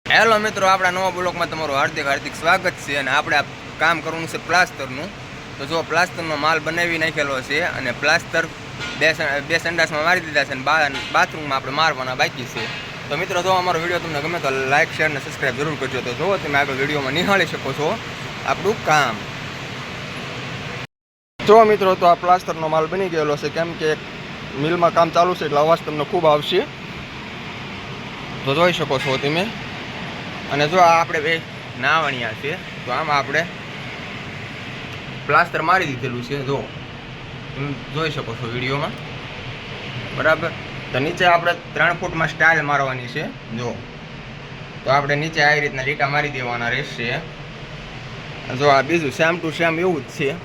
Hello મિત્રો, આપણા નવા બ્લોકમાં તમારું હાર્દિક સ્વાગત છે. અને આપણે કામ કરવાનું છે પ્લાસ્ટરનું. તો જો પ્લાસ્ટરનો માલ બનાવી નાખેલો છે અને પ્લાસ્ટર બે સંડાસમાં મારી દીધા છે અને બાથરૂમમાં આપણે મારવાના બાકી છે. તો મિત્રો, જો અમારો વિડીયો તમને ગમે તો લાઇક, શેર અને સબસ્ક્રાઈબ જરૂર કરજો. તો જો તમે આગળ વિડીયોમાં નિહાળી શકો છો આપણું કામ. જો મિત્રો, તો આ પ્લાસ્ટરનો માલ બની ગયેલો છે, કેમ કે મિલમાં કામ ચાલુ છે એટલે અવાજ તમને ખૂબ આવશે. તો જોઈ શકો છો તમે. અને જો આ આપણે બે નાવણિયા છે, તો આમાં આપણે પ્લાસ્ટર મારી દીધેલું છે. જો તમે જોઈ શકો છો વિડીયોમાં, બરાબર. તો નીચે આપણે 3 ફૂટમાં સ્ટાઇલ મારવાની છે. જો તો આપણે નીચે આવી રીતના લીટા મારી દેવાના રહેશે. જો આ બીજું સેમ ટુ સેમ એવું જ છે.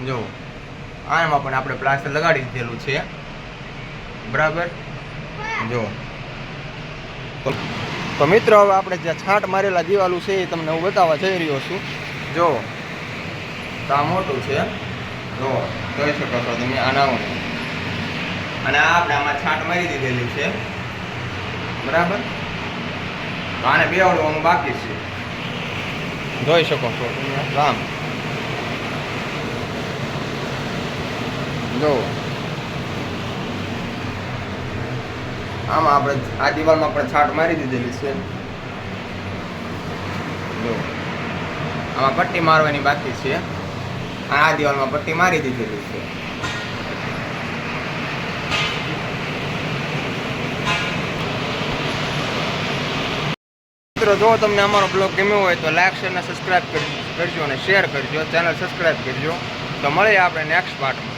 જો આમાં પણ આપણે પ્લાસ્ટર લગાડી દીધેલું છે, બરાબર. જો તો મિત્રો, હવે આપણે જે છાંટ મારેલા દિવાલું છે એ તમને હું બતાવવા જઈ રહ્યો છું. જો તો આ મોટું છે, જો જોઈ શકો છો તમે. આ નાનું અને આ આપણે આમાં છાંટ મારી દીધેલી છે, બરાબર. તો આને બેવડવાનું બાકી છે, જોઈ શકો છો તમે. રામ જો આમાં આપણે આ દિવાલમાં પણ છાંટ મારી દીધેલી છે. જો આમાં પટ્ટી મારવાની બાકી છે. આ દિવાલમાં પટ્ટી મારી દીધેલી છે. મિત્રો, જો તમને અમારો બ્લોગ ગમ્યો હોય તો લાઈક, શેર અને સબસ્ક્રાઈબ કરજો અને શેર કરજો. ચેનલ સબસ્ક્રાઈબ કરજો. તો મળીએ આપણે નેક્સ્ટ પાર્ટમાં.